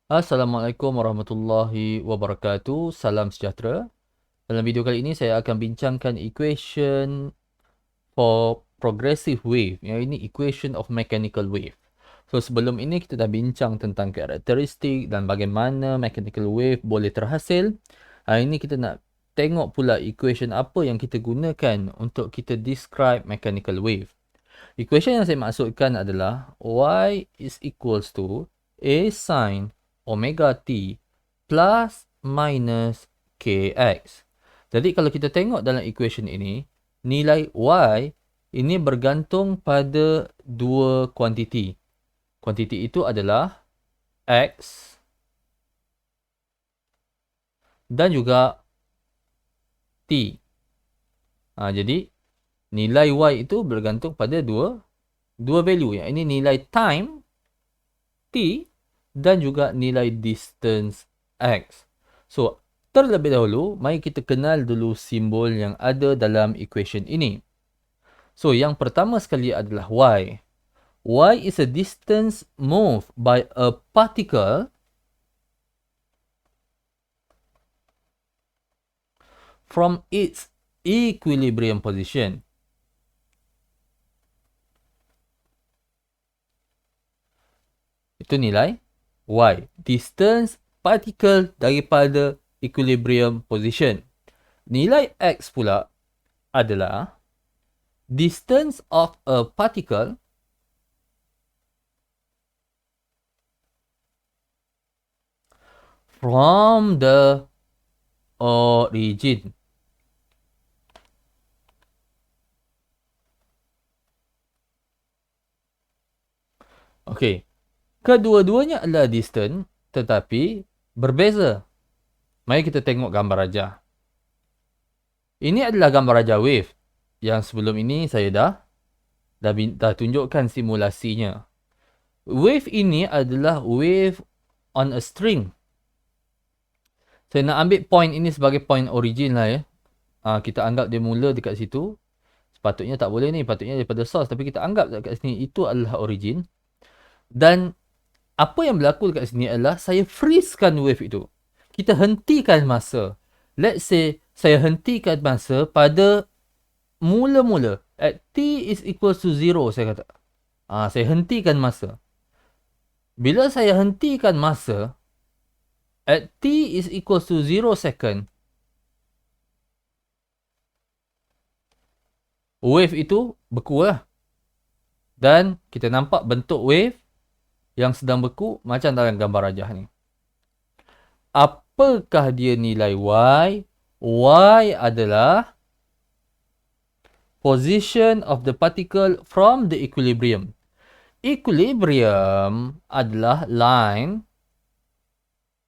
Assalamualaikum warahmatullahi wabarakatuh. Salam sejahtera. Dalam video kali ini saya akan bincangkan equation for progressive wave. Yang ini equation of mechanical wave. So sebelum ini kita dah bincang tentang karakteristik dan bagaimana mechanical wave boleh terhasil. Hari ini kita nak tengok pula equation apa yang kita gunakan untuk kita describe mechanical wave. Equation yang saya maksudkan adalah y is equals to a sin omega t plus minus kx. Jadi kalau kita tengok dalam equation ini, nilai y ini bergantung pada dua kuantiti. Kuantiti itu adalah x dan juga t. Jadi nilai y itu bergantung pada dua value. Yang ini nilai time t dan juga nilai distance x. So, terlebih dahulu, mari kita kenal dulu simbol yang ada dalam equation ini. So, yang pertama sekali adalah y. Y is a distance moved by a particle from its equilibrium position. Itu nilai y. Distance particle daripada equilibrium position. Nilai x pula adalah distance of a particle from the origin. Okey. Kedua-duanya adalah distance tetapi berbeza. Mari kita tengok gambar rajah. Ini adalah gambar rajah wave yang sebelum ini saya dah tunjukkan simulasinya. Wave ini adalah wave on a string. Saya nak ambil point ini sebagai point origin lah ya. Kita anggap dia mula dekat situ. Sepatutnya tak boleh ni, patutnya daripada source, tapi kita anggap dekat sini itu adalah origin. Dan apa yang berlaku dekat sini adalah saya freezekan wave itu. Kita hentikan masa. Let's say saya hentikan masa pada mula-mula. At t is equal to 0 saya kata. Saya hentikan masa. Bila saya hentikan masa, at t is equal to 0 second, wave itu beku lah. Dan kita nampak bentuk wave yang sedang beku macam dalam gambar rajah ni. Apakah dia nilai y? Y adalah position of the particle from the equilibrium. Equilibrium adalah line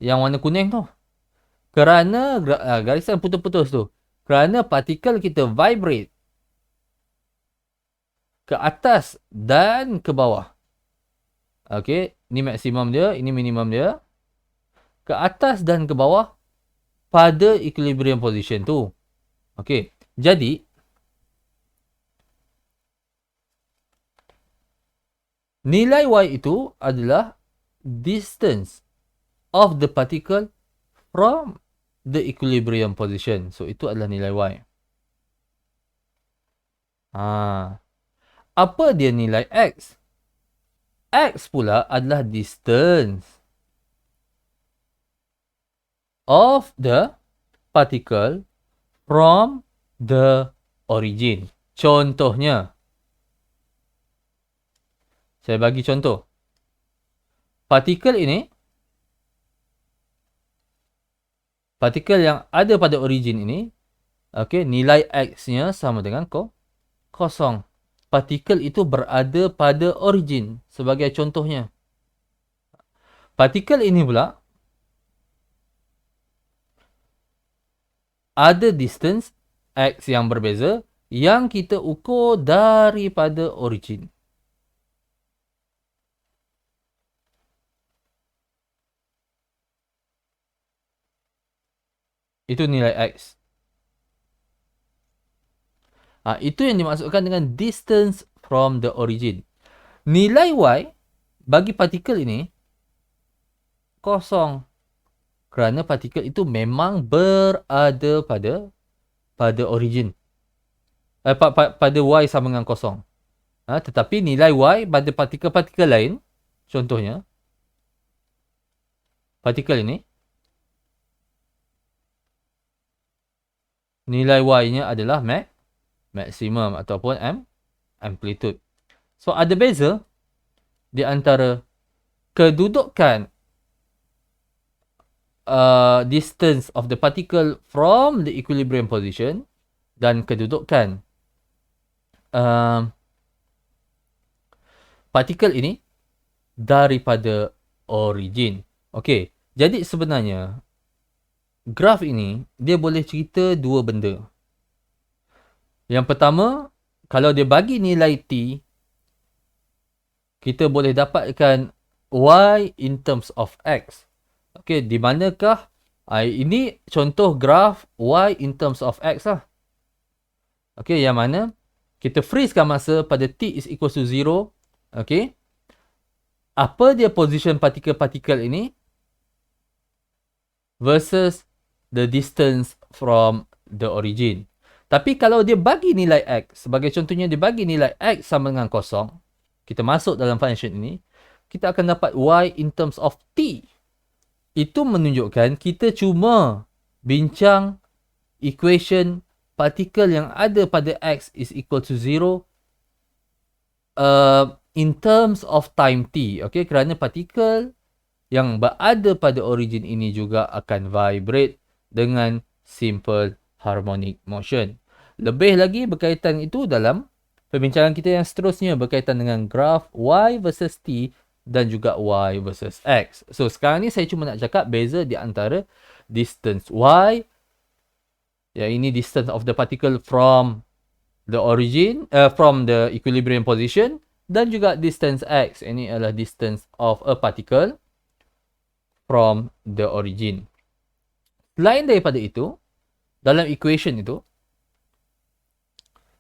yang warna kuning tu. Kerana garisan putus-putus tu. Kerana partikel kita vibrate ke atas dan ke bawah. Okey, ni maksimum dia, ini minimum dia. Ke atas dan ke bawah pada equilibrium position tu. Okey, jadi nilai y itu adalah distance of the particle from the equilibrium position. So, itu adalah nilai y. Apa dia nilai x? X pula adalah distance of the particle from the origin. Contohnya, saya bagi contoh. Partikel ini, partikel yang ada pada origin ini, okay, nilai x-nya sama dengan kosong. Partikel itu berada pada origin sebagai contohnya. Partikel ini pula ada distance x yang berbeza yang kita ukur daripada origin. Itu nilai x. Itu yang dimaksudkan dengan distance from the origin. Nilai y bagi partikel ini kosong. Kerana partikel itu memang berada pada origin. Pada Y sama dengan kosong. Tetapi nilai Y pada partikel-partikel lain, contohnya, partikel ini, nilai Y-nya adalah maksimum ataupun amplitude. So, ada beza di antara kedudukan distance of the particle from the equilibrium position dan kedudukan partikel ini daripada origin. Okey, jadi sebenarnya graf ini dia boleh cerita dua benda. Yang pertama, kalau dia bagi nilai T, kita boleh dapatkan Y in terms of X. Okey, di manakah ini contoh graf Y in terms of X lah. Okey, yang mana kita freezekan masa pada T is equal to 0. Okey. Apa dia position partikel-partikel ini versus the distance from the origin. Tapi kalau dia bagi nilai X, sebagai contohnya dia bagi nilai X sama dengan kosong, kita masuk dalam function ini, kita akan dapat Y in terms of T. Itu menunjukkan kita cuma bincang equation partikel yang ada pada X is equal to 0 in terms of time T. Okay, kerana partikel yang berada pada origin ini juga akan vibrate dengan simple harmonic motion. Lebih lagi berkaitan itu dalam perbincangan kita yang seterusnya berkaitan dengan graf Y versus T dan juga Y versus X. So, sekarang ni saya cuma nak cakap beza di antara distance Y, yang ini distance of the particle from the origin, from the equilibrium position, dan juga distance X. Ini adalah distance of a particle from the origin. Selain daripada itu, dalam equation itu,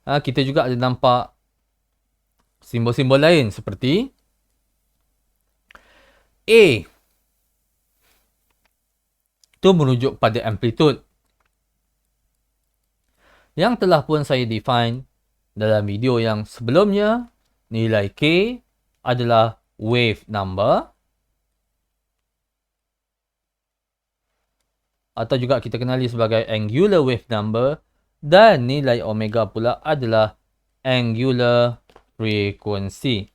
kita juga ada nampak simbol-simbol lain seperti A. Itu merujuk pada amplitude yang telah pun saya define dalam video yang sebelumnya. Nilai K adalah wave number, atau juga kita kenali sebagai angular wave number, dan nilai omega pula adalah angular frequency.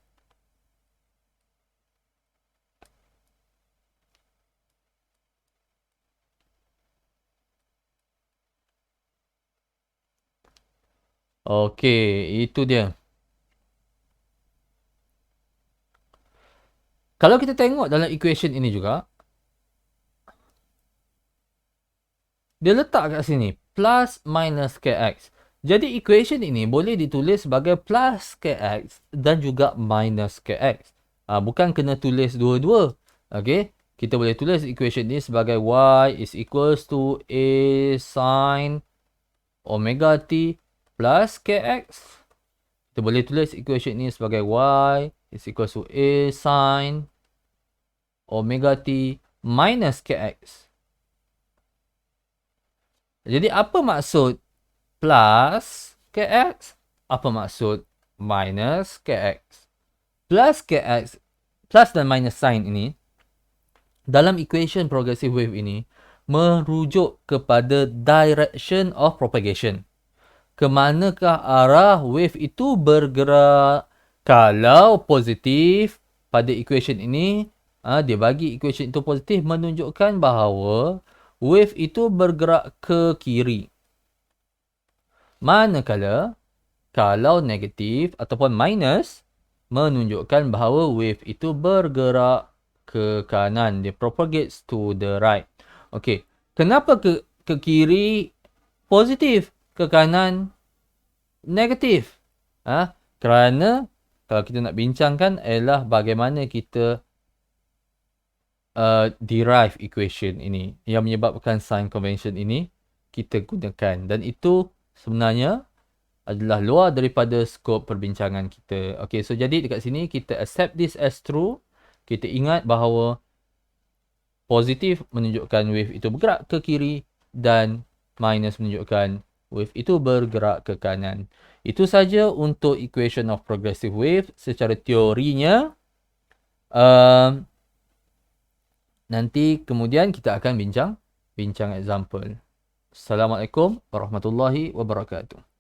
Okey, itu dia. Kalau kita tengok dalam equation ini juga, dia letak kat sini, plus minus kx. Jadi equation ini boleh ditulis sebagai plus kx dan juga minus kx. Bukan kena tulis dua-dua. Okay? Kita boleh tulis equation ini sebagai y is equals to a sin omega t plus kx. Kita boleh tulis equation ini sebagai y is equals to a sin omega t minus kx. Jadi apa maksud plus kx? Apa maksud minus kx? Plus kx, plus dan minus sign ini, dalam equation progressive wave ini, merujuk kepada direction of propagation. Kemanakah arah wave itu bergerak? Kalau positif pada equation ini, dia bagi equation itu positif, menunjukkan bahawa wave itu bergerak ke kiri. Manakala kalau negatif ataupun minus, menunjukkan bahawa wave itu bergerak ke kanan. Dia propagates to the right. Okey. Kenapa ke kiri positif, ke kanan negatif? Kerana kalau kita nak bincangkan ialah bagaimana kita derive equation ini yang menyebabkan sign convention ini kita gunakan, dan itu sebenarnya adalah luar daripada skop perbincangan kita. Okey, so jadi dekat sini kita accept this as true. Kita ingat bahawa Positif menunjukkan wave itu bergerak ke kiri dan minus menunjukkan wave itu bergerak ke kanan. Itu saja untuk equation of progressive wave secara teorinya. Nanti kemudian kita akan bincang example. Assalamualaikum warahmatullahi wabarakatuh.